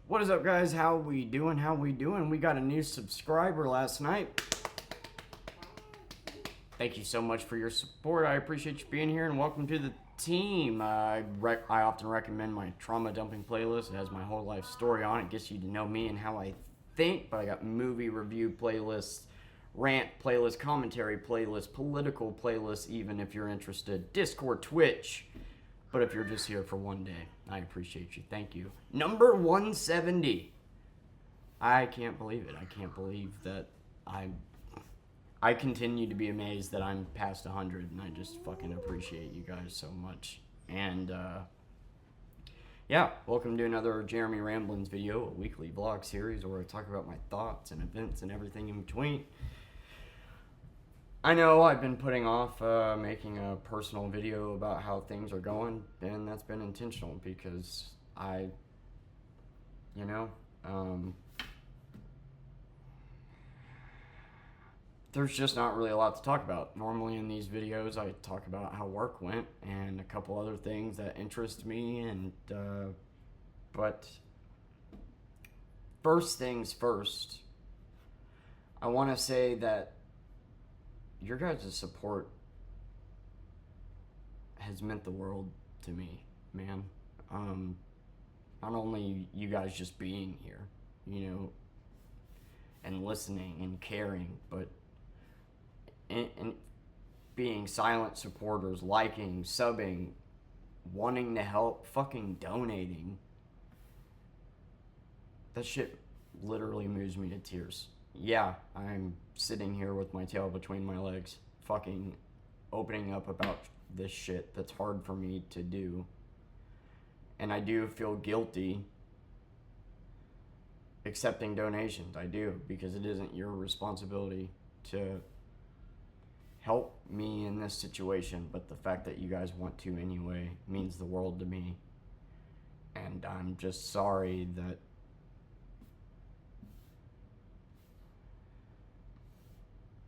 What is up, guys? How we doing? We got a new subscriber last night. Thank you so much for your support. I appreciate you being here, and welcome to the team. I often recommend my trauma dumping playlist. It has my whole life story on it. Gets you to know me and how I think. But I got movie review playlists, rant playlist, commentary playlist, political playlist, even if you're interested. Discord, Twitch. But if you're just here for one day, I appreciate you. Thank you. Number 170. I can't believe it. I can't believe that I continue to be amazed that I'm past 100, and I just fucking appreciate you guys so much. And yeah, welcome to another Jeremy Ramblins video, a weekly vlog series where I talk about my thoughts and events and everything in between. I know I've been putting off making a personal video about how things are going, and that's been intentional because there's just not really a lot to talk about. Normally in these videos I talk about how work went and a couple other things that interest me, and but first things first, I want to say that your guys' support has meant the world to me, man. Not only you guys just being here, and listening and caring, but and being silent supporters, liking, subbing, wanting to help, fucking donating. That shit literally moves me to tears. Yeah, I'm sitting here with my tail between my legs, fucking opening up about this shit that's hard for me to do. And I do feel guilty accepting donations. I do, because it isn't your responsibility to help me in this situation, but the fact that you guys want to anyway means the world to me. And I'm just sorry that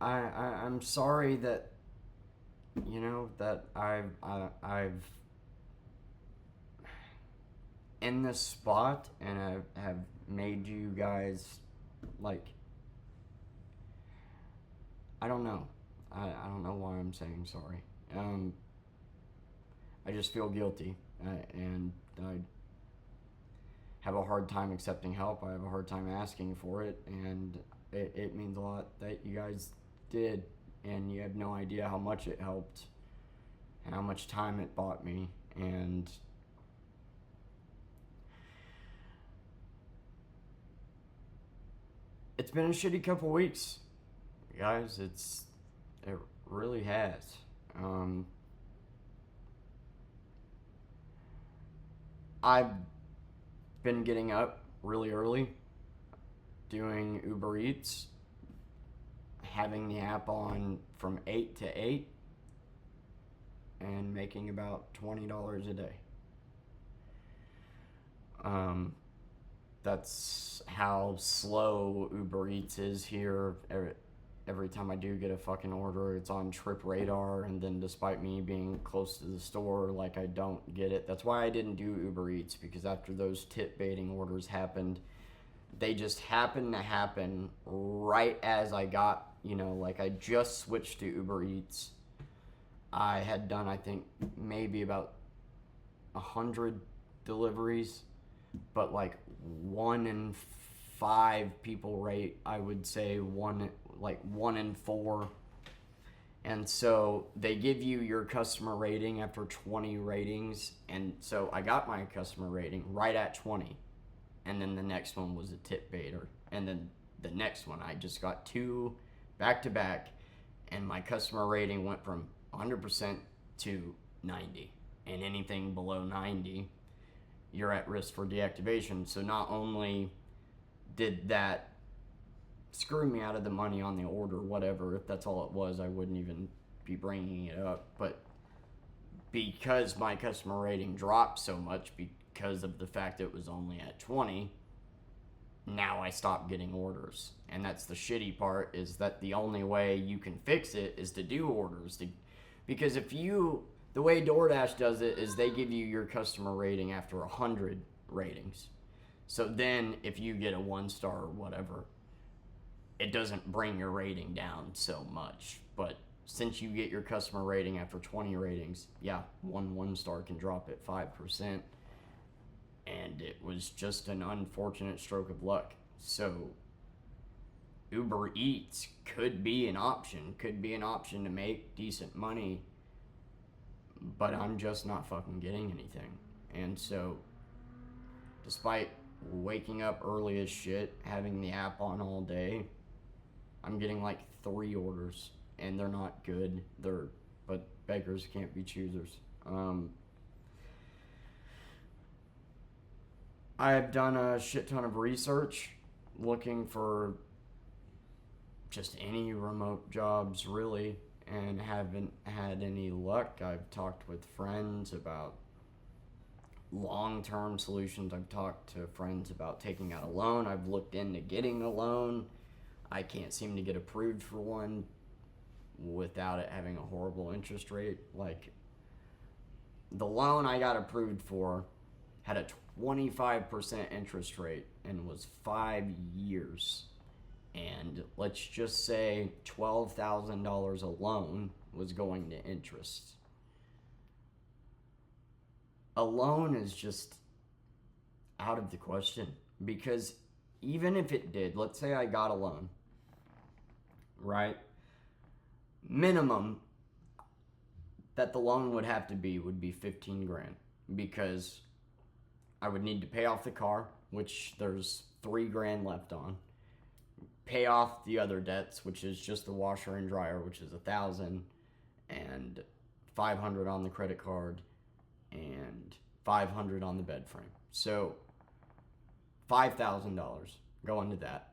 I'm sorry that that I've in this spot, and I have made you guys, like, I don't know. I don't know why I'm saying sorry. I just feel guilty, and I have a hard time accepting help. I have a hard time asking for it, and it means a lot that you guys did, and you have no idea how much it helped and how much time it bought me. And it's been a shitty couple weeks, guys. It really has. I've been getting up really early, doing Uber Eats, having the app on from 8 to 8, and making about $20 a day. That's how slow Uber Eats is here. Every time I do get a fucking order, it's on Trip Radar, and then despite me being close to the store, like, I don't get it. That's why I didn't do Uber Eats, because after those tip baiting orders happened, they just happened to happen right as I got, like, I just switched to Uber Eats. I had done, I think, maybe about 100 deliveries, but like 1 in 5 people rate, I would say 1 in 4. And so they give you your customer rating after 20 ratings, and so I got my customer rating right at 20, and then the next one was a tip baiter, and then the next one I just got 2 back to back, and my customer rating went from 100% to 90, and anything below 90 you're at risk for deactivation. So not only did that screw me out of the money on the order, whatever, if that's all it was, I wouldn't even be bringing it up, but because my customer rating dropped so much because of the fact it was only at 20, now I stopped getting orders. And that's the shitty part, is that the only way you can fix it is to do orders. Because the way DoorDash does it is they give you your customer rating after 100 ratings. So then if you get a 1 star or whatever, it doesn't bring your rating down so much. But since you get your customer rating after 20 ratings, yeah, 1 star can drop it 5%. And it was just an unfortunate stroke of luck. So Uber Eats could be an option to make decent money, but I'm just not fucking getting anything. And so, despite waking up early as shit, having the app on all day, I'm getting like 3 orders, and they're not good. But beggars can't be choosers. I've done a shit ton of research looking for just any remote jobs, really, and haven't had any luck. I've talked with friends about long-term solutions. I've talked to friends about taking out a loan. I've looked into getting a loan. I can't seem to get approved for one without it having a horrible interest rate. Like, the loan I got approved for had a 25% interest rate and was 5 years. And let's just say $12,000 a loan was going to interest. A loan is just out of the question, because even if it did, let's say I got a loan, right? Minimum that the loan would have to be would be 15 grand, because I would need to pay off the car, which there's 3 grand left on. Pay off the other debts, which is just the washer and dryer, which is $1,000, and $500 on the credit card, and $500 on the bed frame. So $5,000 going to that.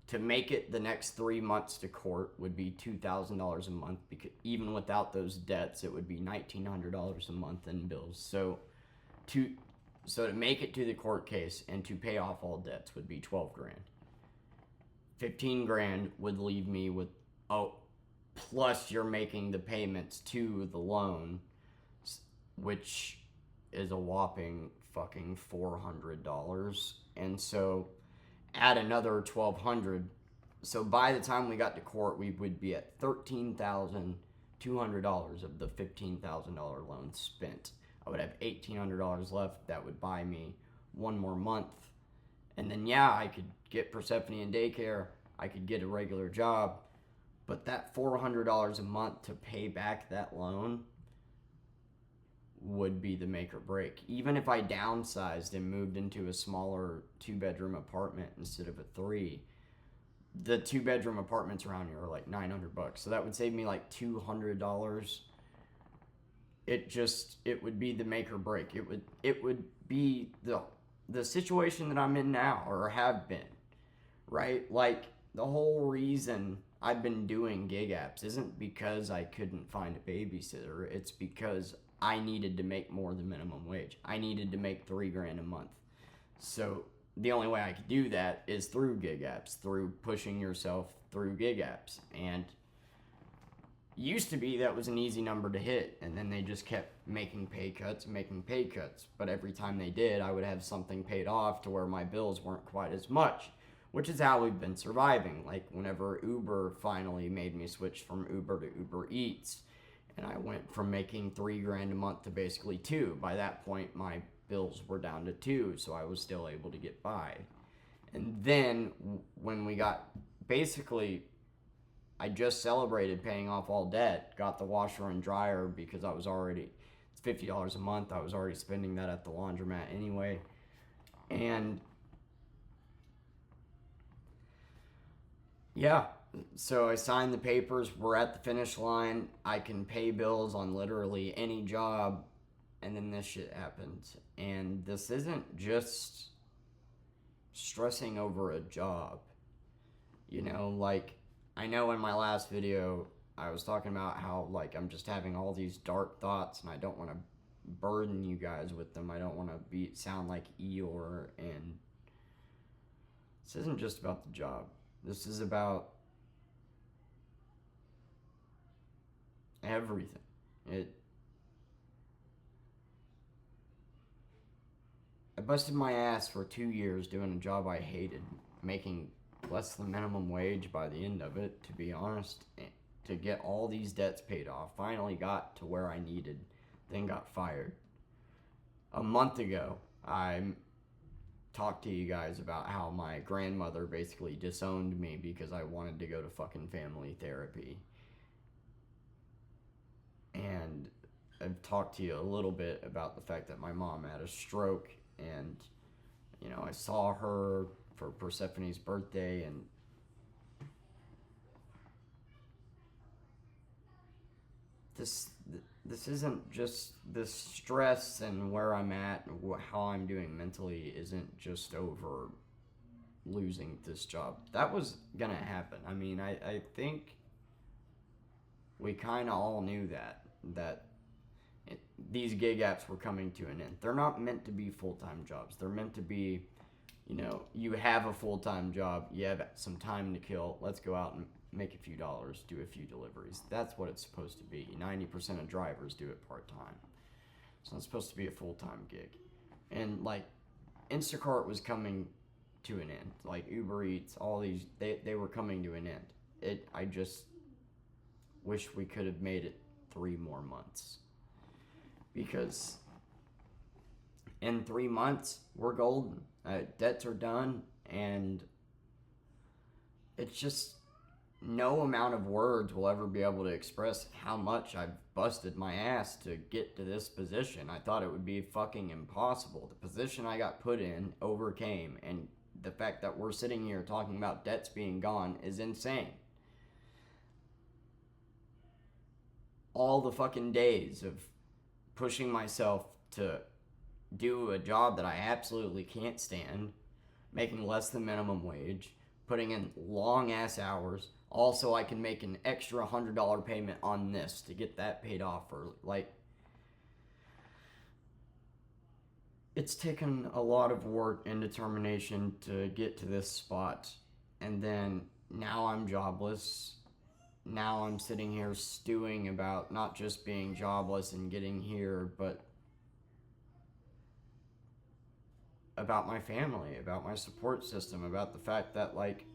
To make it the next 3 months to court would be $2,000 a month, because even without those debts, it would be $1,900 a month in bills. So to make it to the court case and to pay off all debts would be 12 grand. 15 grand would leave me with, plus you're making the payments to the loan, which is a whopping fucking $400. And so add another $1,200. So by the time we got to court, we would be at $13,200 of the $15,000 loan spent. I would have $1,800 left. That would buy me 1 more month. And then, yeah, I could get Persephone in daycare. I could get a regular job. But that $400 a month to pay back that loan would be the make or break. Even if I downsized and moved into a smaller 2-bedroom apartment instead of a 3, the 2-bedroom apartments around here are like $900. So that would save me like $200. It would be the make or break. It would be the situation that I'm in now, or have been, right? Like, the whole reason I've been doing gig apps isn't because I couldn't find a babysitter. It's because I needed to make more than minimum wage. I needed to make 3 grand a month. So the only way I could do that is through gig apps, through pushing yourself through gig apps. And used to be that was an easy number to hit, and then they just kept making pay cuts. But every time they did, I would have something paid off to where my bills weren't quite as much, which is how we've been surviving. Like, whenever Uber finally made me switch from Uber to Uber Eats, and I went from making 3 grand a month to basically 2. By that point, my bills were down to 2, so I was still able to get by. And then when we got, basically, I just celebrated paying off all debt, got the washer and dryer because it's $50 a month. I was already spending that at the laundromat anyway. And yeah, so I signed the papers. We're at the finish line. I can pay bills on literally any job. And then this shit happens. And this isn't just stressing over a job. You know, like, I know in my last video, I was talking about how, like, I'm just having all these dark thoughts, and I don't want to burden you guys with them. I don't want to sound like Eeyore, and this isn't just about the job. This is about everything. I busted my ass for 2 years doing a job I hated, making less than minimum wage by the end of it, to be honest, to get all these debts paid off. Finally got to where I needed, then got fired. A month ago, I talked to you guys about how my grandmother basically disowned me because I wanted to go to fucking family therapy. And I've talked to you a little bit about the fact that my mom had a stroke, and I saw her for Persephone's birthday, and this isn't just this stress, and where I'm at and how I'm doing mentally isn't just over losing this job. That was gonna happen. I mean, I think we kind of all knew that these gig apps were coming to an end. They're not meant to be full-time jobs. They're meant to be, you have a full-time job, you have some time to kill, let's go out and make a few dollars, do a few deliveries. That's what it's supposed to be. 90% of drivers do it part-time. So it's supposed to be a full-time gig. And like Instacart was coming to an end. Like Uber Eats, all these, they were coming to an end. I just wish we could have made it 3 more months. Because in 3 months, we're golden. Debts are done, and it's just no amount of words will ever be able to express how much I've busted my ass to get to this position. I thought it would be fucking impossible. The position I got put in overcame, and the fact that we're sitting here talking about debts being gone is insane. All the fucking days of pushing myself to do a job that I absolutely can't stand, making less than minimum wage, putting in long ass hours. Also, I can make an extra $100 payment on this to get that paid off early. Like, it's taken a lot of work and determination to get to this spot. And then now I'm jobless. Now I'm sitting here stewing about not just being jobless and getting here, but about my family, about my support system, about the fact that, like,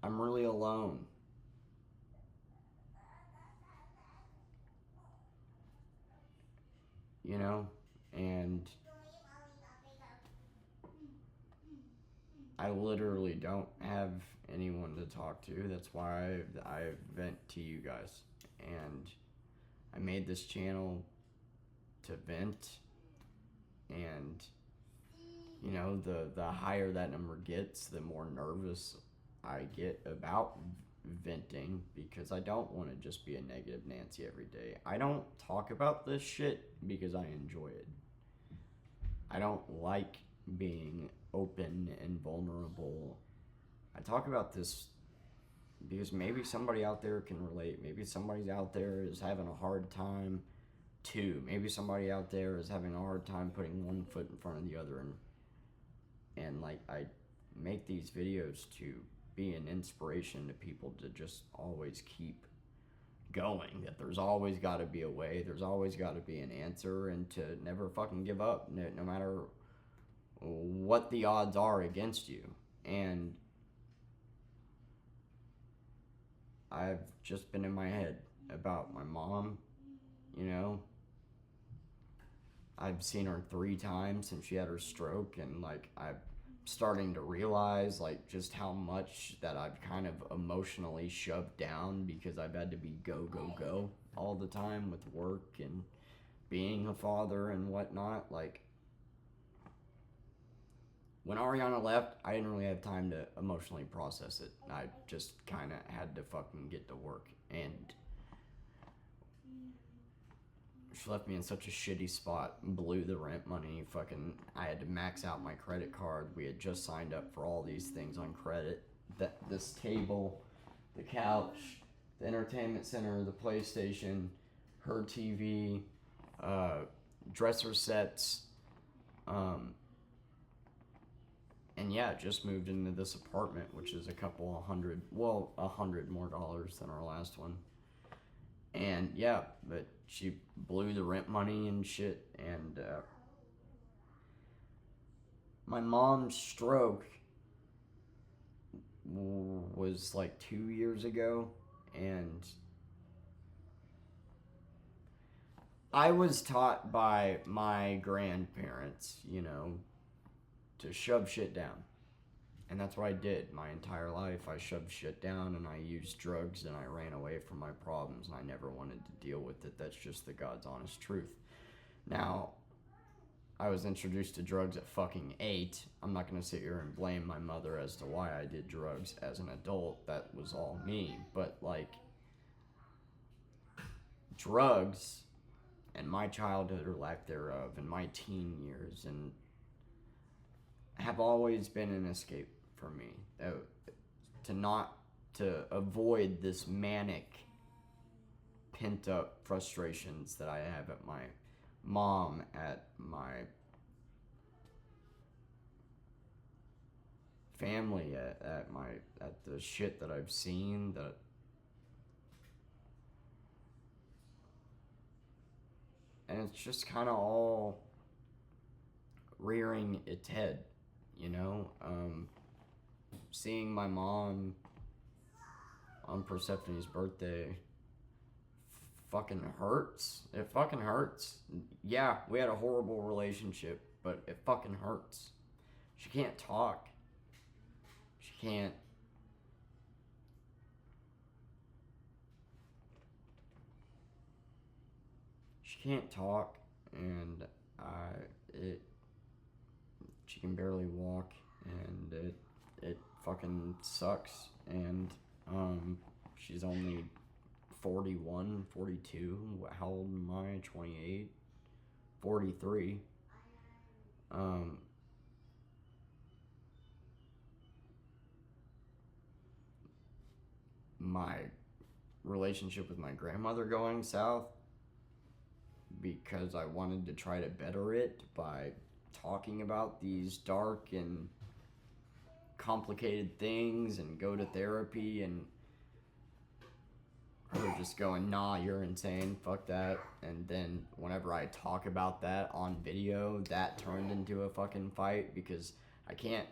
I'm really alone. And I literally don't have anyone to talk to. That's why I vent to you guys. And I made this channel to vent. And, the higher that number gets, the more nervous I get about venting, because I don't want to just be a negative Nancy every day. I don't talk about this shit because I enjoy it. I don't like being open and vulnerable. I talk about this because maybe somebody out there can relate. Maybe somebody out there is having a hard time too. Maybe somebody out there is having a hard time putting one foot in front of the other, and like, I make these videos to be an inspiration to people to just always keep going, that there's always got to be a way, there's always got to be an answer, and to never fucking give up, no matter what the odds are against you. And I've just been in my head about my mom. I've seen her 3 times since she had her stroke, and like, I'm starting to realize like just how much that I've kind of emotionally shoved down because I've had to be go all the time with work and being a father and whatnot. Like, when Ariana left, I didn't really have time to emotionally process it. I just kind of had to fucking get to work, and she left me in such a shitty spot, blew the rent money, I had to max out my credit card. We had just signed up for all these things on credit. This table, the couch, the entertainment center, the PlayStation, her TV, dresser sets, And yeah, just moved into this apartment, which is $100 more dollars than our last one. And yeah, but she blew the rent money and shit. And my mom's stroke was like 2 years ago, and I was taught by my grandparents, to shove shit down. And that's what I did my entire life. I shoved shit down and I used drugs and I ran away from my problems and I never wanted to deal with it. That's just the God's honest truth. Now, I was introduced to drugs at fucking 8. I'm not going to sit here and blame my mother as to why I did drugs as an adult. That was all me. But, like, drugs and my childhood or lack thereof and my teen years and have always been an escape for me. To avoid this manic pent up frustrations that I have at my mom, at my family, at the shit that I've seen, and it's just kind of all rearing its head, seeing my mom on Persephone's birthday fucking hurts. It fucking hurts. Yeah, we had a horrible relationship, but it fucking hurts. She can't talk. She can't talk, and she can barely walk, and it fucking sucks. And she's only 41, 42. How old am I? 28, 43. My relationship with my grandmother going south because I wanted to try to better it by talking about these dark and complicated things and go to therapy, and her just going, nah, you're insane, fuck that. And then whenever I talk about that on video, that turned into a fucking fight because I can't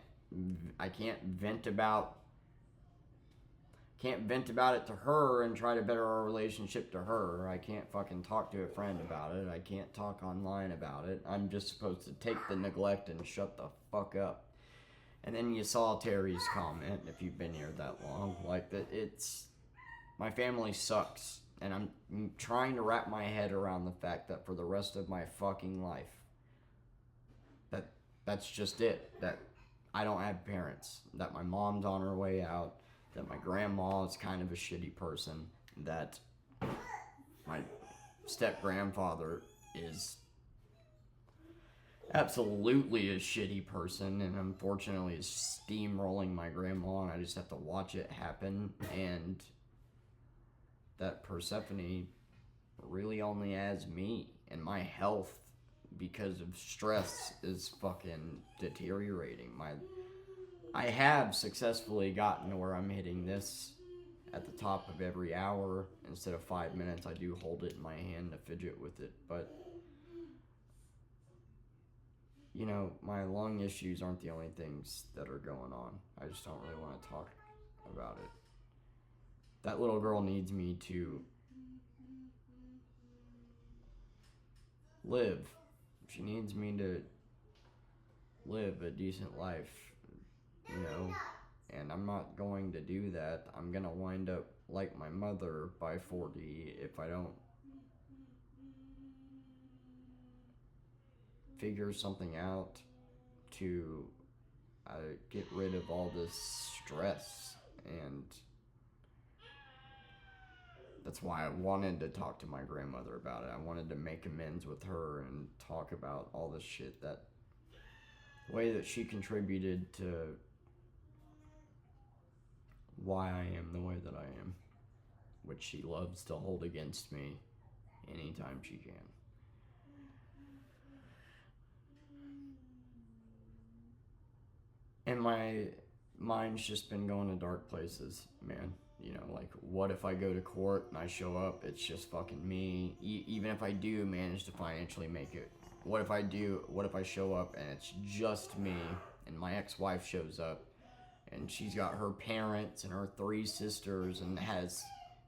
vent about it to her and try to better our relationship to her. I can't fucking talk to a friend about it. I can't talk online about it. I'm just supposed to take the neglect and shut the fuck up. And then you saw Terry's comment, if you've been here that long, like that it's, my family sucks. And I'm trying to wrap my head around the fact that for the rest of my fucking life, that's just it. That I don't have parents. That my mom's on her way out. That my grandma is kind of a shitty person. That my step-grandfather is absolutely a shitty person, and unfortunately is steamrolling my grandma, and I just have to watch it happen. And that Persephone really only has me, and my health because of stress is fucking deteriorating. I have successfully gotten to where I'm hitting this at the top of every hour. Instead of 5 minutes, I do hold it in my hand to fidget with it. But, my lung issues aren't the only things that are going on. I just don't really want to talk about it. That little girl needs me to live. She needs me to live a decent life, and I'm not going to do that. I'm going to wind up like my mother by 40 if I don't figure something out to get rid of all this stress. And that's why I wanted to talk to my grandmother about it. I wanted to make amends with her and talk about all this shit, that way that she contributed to why I am the way that I am, which she loves to hold against me anytime she can. And my mind's just been going to dark places, man. You know, like, what if I go to court and I show up, it's just fucking me. Even if I do manage to financially make it, what if I show up and it's just me, and my ex-wife shows up and she's got her parents and her 3 sisters and has,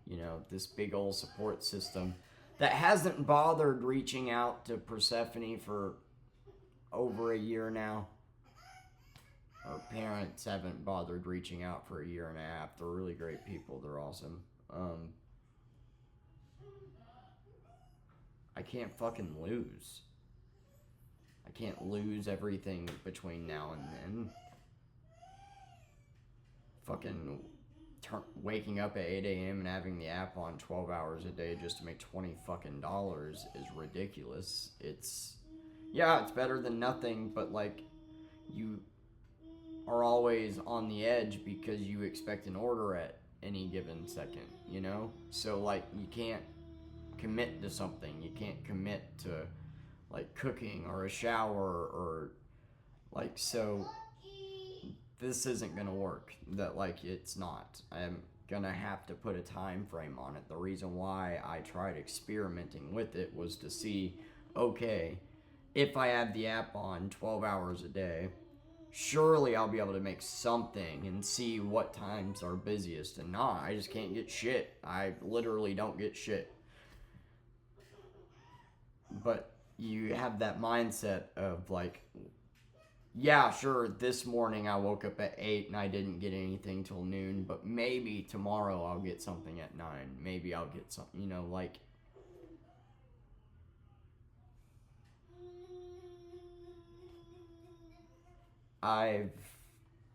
you know, this big old support system that hasn't bothered reaching out to Persephone for over a year now. Her parents haven't bothered reaching out for a year and a half. They're really great people. They're awesome. I can't fucking lose. I can't lose everything between now and then. Fucking waking up at 8 a.m. and having the app on 12 hours a day just to make $20 fucking dollars is ridiculous. It's better than nothing, but like, you are always on the edge because you expect an order at any given second, you know? So, like, you can't commit to something. You can't commit to, like, cooking or a shower or, like, so this isn't gonna work. That, like, it's not. I'm gonna have to put a time frame on it. The reason why I tried experimenting with it was to see, okay, if I have the app on 12 hours a day, surely I'll be able to make something and see what times are busiest. And nah, I just can't get shit. I literally don't get shit. But you have that mindset of like, yeah, sure, this morning I woke up at 8 and I didn't get anything till noon, but maybe tomorrow I'll get something at 9. Maybe I'll get something, you know, like, I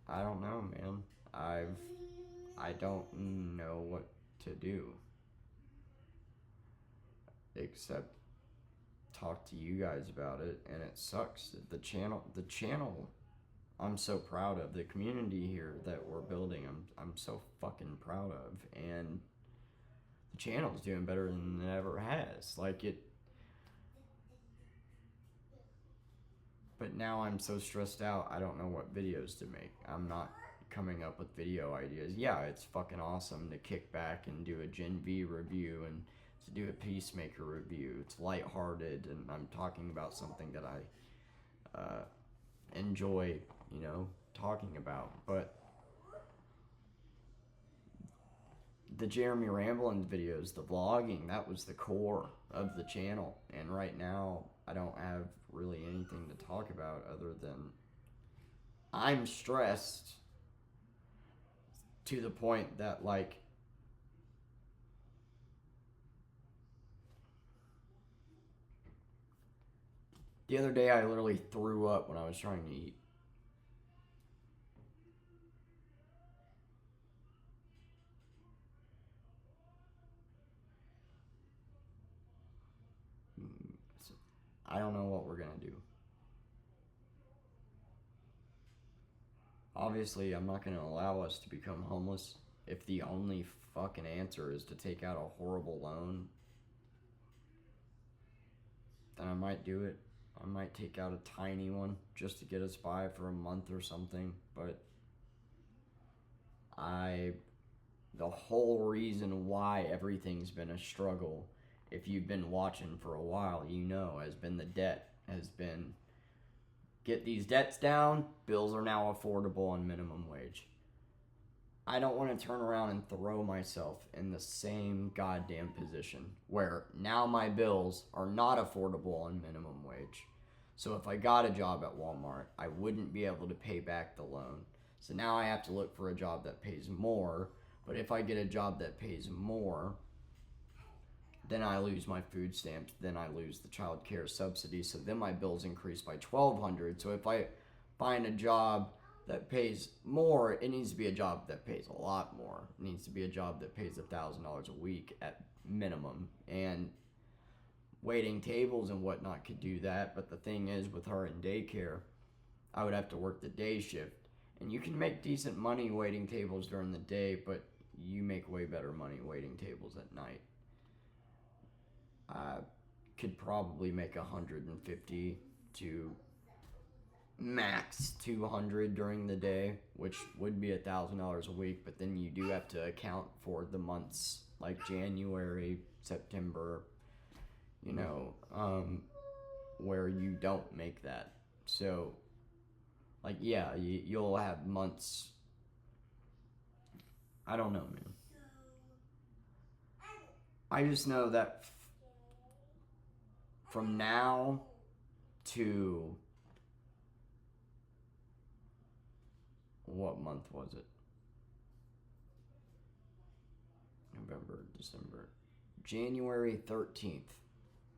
don't know, man. I don't know what to do except talk to you guys about it, and it sucks. The channel I'm so proud of. The community here that we're building, I'm so fucking proud of, and the channel's doing better than it ever has. Like it. But now I'm so stressed out, I don't know what videos to make. I'm not coming up with video ideas. Yeah, it's fucking awesome to kick back and do a Gen V review and to do a Peacemaker review. It's lighthearted, and I'm talking about something that I enjoy, you know, talking about. But the Jeremy Ramblins videos, the vlogging, that was the core of the channel. And right now, I don't have really anything to talk about other than I'm stressed to the point that, like, the other day I literally threw up when I was trying to eat. I don't know what we're gonna do. Obviously, I'm not gonna allow us to become homeless. If the only fucking answer is to take out a horrible loan, then I might do it. I might take out a tiny one just to get us by for a month or something. But the whole reason why everything's been a struggle, if you've been watching for a while, you know, has been the debt. Has been, get these debts down, bills are now affordable on minimum wage. I don't want to turn around and throw myself in the same goddamn position where now my bills are not affordable on minimum wage. So if I got a job at Walmart, I wouldn't be able to pay back the loan. So now I have to look for a job that pays more. But if I get a job that pays more, then I lose my food stamps, then I lose the child care subsidy, so then my bills increase by $1,200. So if I find a job that pays more, it needs to be a job that pays a lot more. It needs to be a job that pays $1,000 a week at minimum. And waiting tables and whatnot could do that, but the thing is, with her in daycare, I would have to work the day shift. And you can make decent money waiting tables during the day, but you make way better money waiting tables at night. I could probably make 150 to max 200 during the day, which would be $1,000 a week, but then you do have to account for the months like January, September, you know, where you don't make that. So, like, yeah, you'll have months. I don't know, man. I just know that from now to what month was it? November, December, January 13th,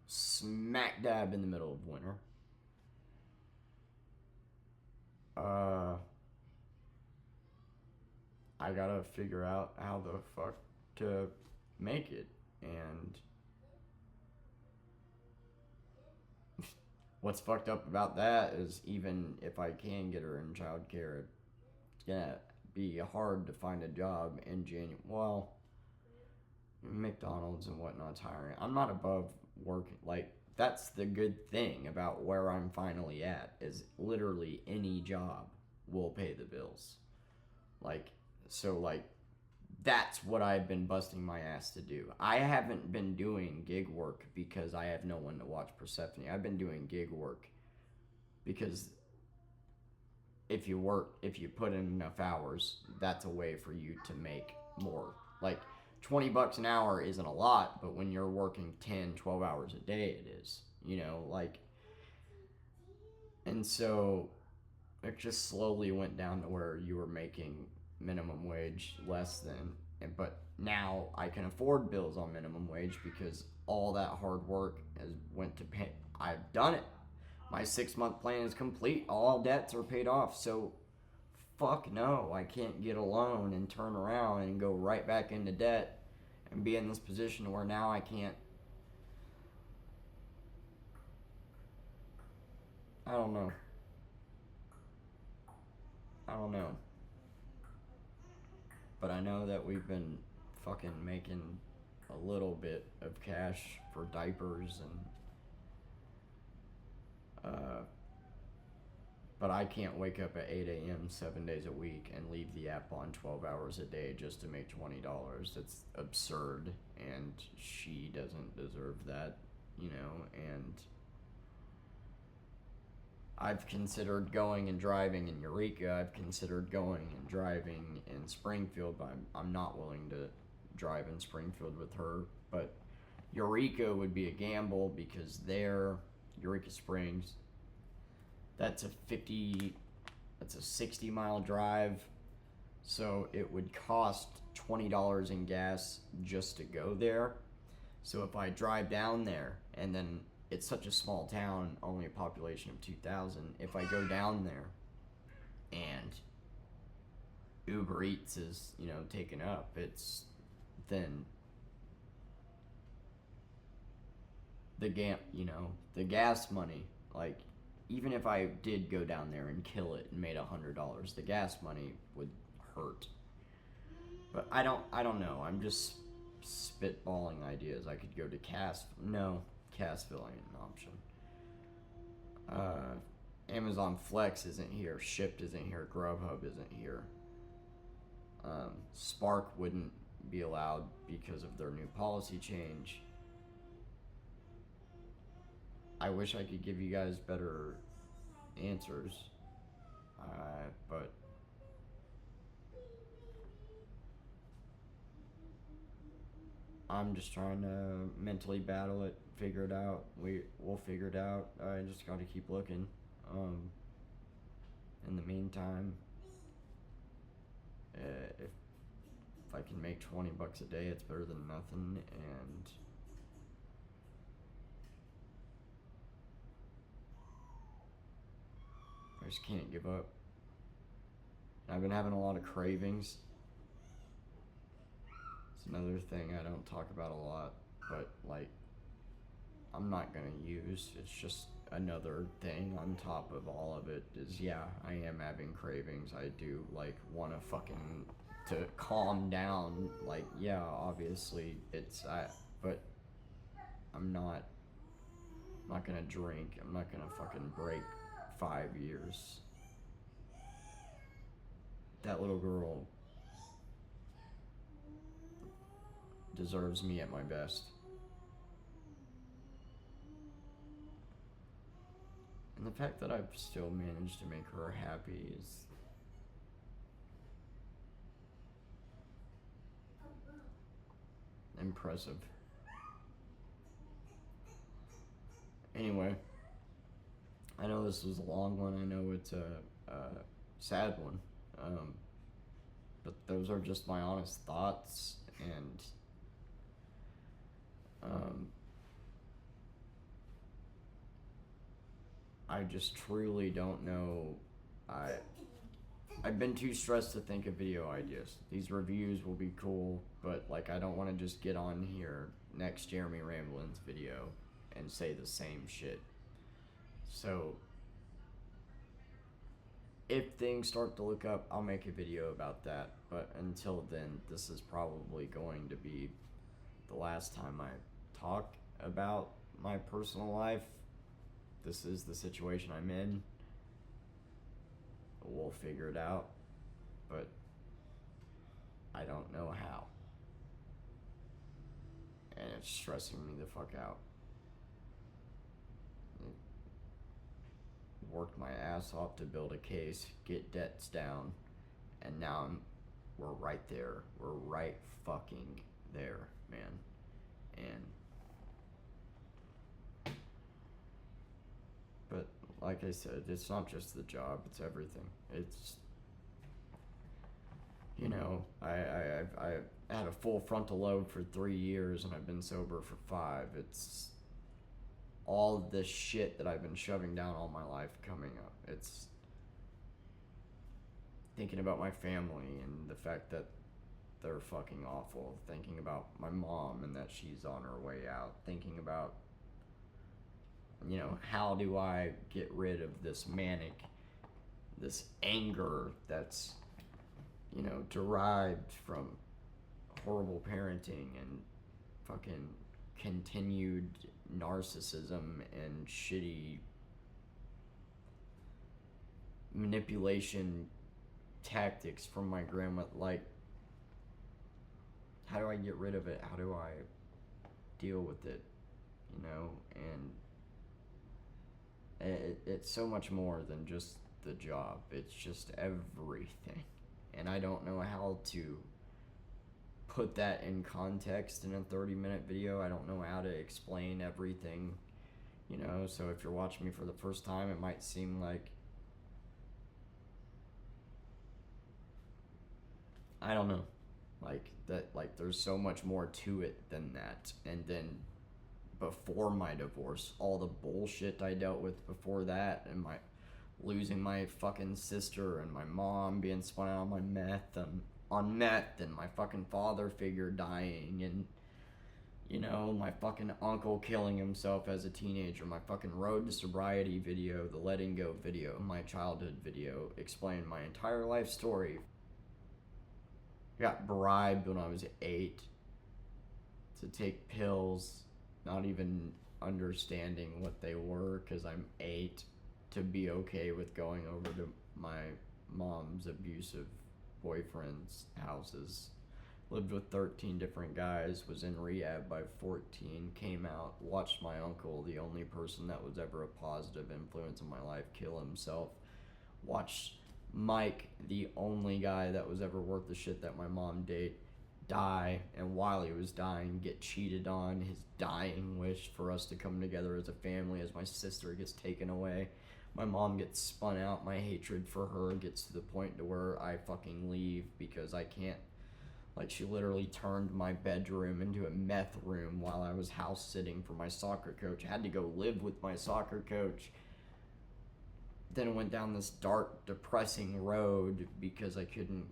smack dab in the middle of winter. I gotta figure out how the fuck to make it, and what's fucked up about that is even if I can get her in childcare, it's gonna be hard to find a job in January. Well, McDonald's and whatnot's hiring. I'm not above working. Like, that's the good thing about where I'm finally at, is literally any job will pay the bills. Like, so, like, that's what I've been busting my ass to do. I haven't been doing gig work because I have no one to watch Persephone. I've been doing gig work because if you put in enough hours, that's a way for you to make more. Like, $20 an hour isn't a lot, but when you're working 10, 12 hours a day, it is, you know, like, and so it just slowly went down to where you were making minimum wage less than, but now I can afford bills on minimum wage because all that hard work has went to pay. I've done it. My 6-month plan is complete. All debts are paid off. So fuck no, I can't get a loan and turn around and go right back into debt and be in this position where now I can't. I don't know. But I know that we've been fucking making a little bit of cash for diapers and but I can't wake up at 8 a.m. 7 days a week and leave the app on 12 hours a day just to make $20. It's absurd, and she doesn't deserve that, you know, and I've considered going and driving in Eureka. I've considered going and driving in Springfield, but I'm not willing to drive in Springfield with her. But Eureka would be a gamble because there, Eureka Springs, that's a 60-mile drive. So it would cost $20 in gas just to go there. So if I drive down there, and then it's such a small town, only a population of 2,000. If I go down there and Uber Eats is, you know, taken up, it's then the gas money, like, even if I did go down there and kill it and made $100, the gas money would hurt. But I don't know. I'm just spitballing ideas. I could go to Cassville ain't an option. Amazon Flex isn't here. Shipt isn't here. Grubhub isn't here. Spark wouldn't be allowed because of their new policy change. I wish I could give you guys better answers, but I'm just trying to mentally battle it, figure it out. We'll figure it out. I just got to keep looking. In the meantime, if I can make $20 a day, it's better than nothing, and I just can't give up. I've been having a lot of cravings. It's another thing I don't talk about a lot, but, like, I'm not gonna use. It's just another thing on top of all of it is, yeah, I am having cravings. I do, like, want to fucking to calm down. Like, yeah, obviously but I'm not gonna drink. I'm not gonna fucking break 5 years. That little girl deserves me at my best. And the fact that I've still managed to make her happy is impressive. Anyway, I know this was a long one. I know it's a sad one. But those are just my honest thoughts, and I just truly don't know. I've been too stressed to think of video ideas. These reviews will be cool, but like I don't want to just get on here next Jeremy Ramblins video and say the same shit. So if things start to look up, I'll make a video about that. But until then, this is probably going to be the last time I talk about my personal life. This is the situation I'm in. We'll figure it out, but I don't know how. And it's stressing me the fuck out. Worked my ass off to build a case, get debts down, and now we're right there. We're right fucking there, man. But like I said, it's not just the job, it's everything. It's, you know, I had a full frontal lobe for 3 years and I've been sober for 5. It's all of this shit that I've been shoving down all my life coming up. It's thinking about my family and the fact that they're fucking awful. Thinking about my mom and that she's on her way out. Thinking about, you know, how do I get rid of this anger that's, you know, derived from horrible parenting and fucking continued narcissism and shitty manipulation tactics from my grandma. Like, how do I get rid of it? How do I deal with it? You know, and it's so much more than just the job. It's just everything. And I don't know how to put that in context in a 30-minute video. I don't know how to explain everything, you know. So if you're watching me for the first time, it might seem like, I don't know, like that, like there's so much more to it than that. And then before my divorce, all the bullshit I dealt with before that, and my losing my fucking sister, and my mom being spun out on meth, and my fucking father figure dying, and, you know, my fucking uncle killing himself as a teenager, my fucking road to sobriety video, the letting go video, my childhood video, explaining my entire life story. I got bribed when I was 8 to take pills, not even understanding what they were because I'm 8, to be okay with going over to my mom's abusive boyfriend's houses. Lived with 13 different guys, was in rehab by 14, came out, watched my uncle, the only person that was ever a positive influence in my life, kill himself. Watched Mike, the only guy that was ever worth the shit that my mom dated, die, and while he was dying, get cheated on. His dying wish for us to come together as a family as my sister gets taken away. My mom gets spun out. My hatred for her gets to the point to where I fucking leave because I can't. Like, she literally turned my bedroom into a meth room while I was house sitting for my soccer coach. I had to go live with my soccer coach. Then it went down this dark, depressing road because I couldn't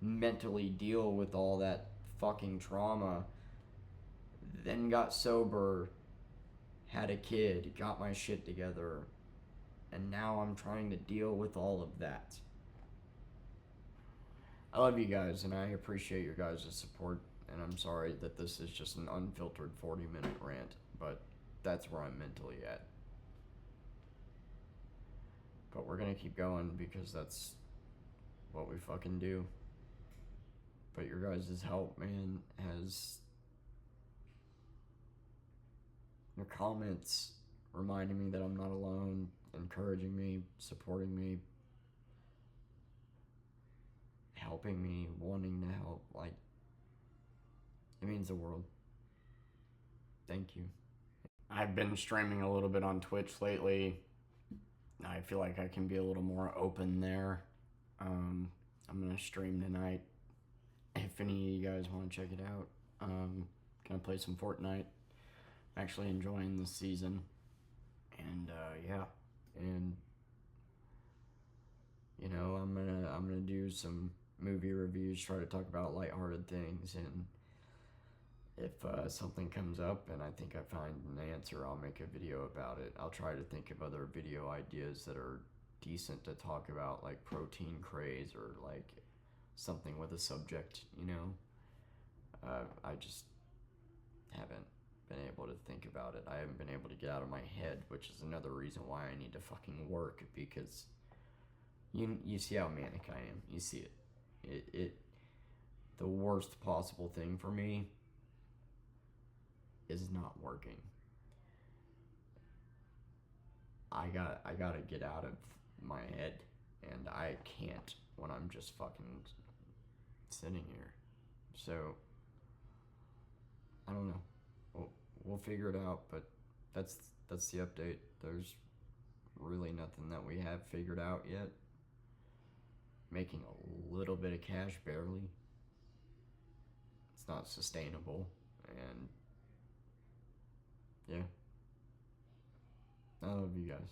mentally deal with all that fucking trauma. Then got sober, had a kid, got my shit together, and now I'm trying to deal with all of that. I love you guys, and I appreciate your guys' support, and I'm sorry that this is just an unfiltered 40-minute rant, but that's where I'm mentally at. But we're gonna keep going because that's what we fucking do. But your guys' help, man, your comments reminding me that I'm not alone, encouraging me, supporting me, helping me, wanting to help, like, it means the world. Thank you. I've been streaming a little bit on Twitch lately. I feel like I can be a little more open there. I'm gonna stream tonight. If any of you guys want to check it out, gonna play some Fortnite. I'm actually enjoying this season, and yeah, and you know, I'm gonna do some movie reviews, try to talk about lighthearted things, and if something comes up and I think I find an answer, I'll make a video about it. I'll try to think of other video ideas that are decent to talk about, like protein craze or like something with a subject, you know? I just haven't been able to think about it. I haven't been able to get out of my head, which is another reason why I need to fucking work, because you see how manic I am. You see it. The worst possible thing for me is not working. I gotta get out of my head, and I can't when I'm just fucking sitting here. So I don't know. We'll figure it out, but that's the update. There's really nothing that we have figured out yet. Making a little bit of cash, barely. It's not sustainable, and yeah. I love you guys.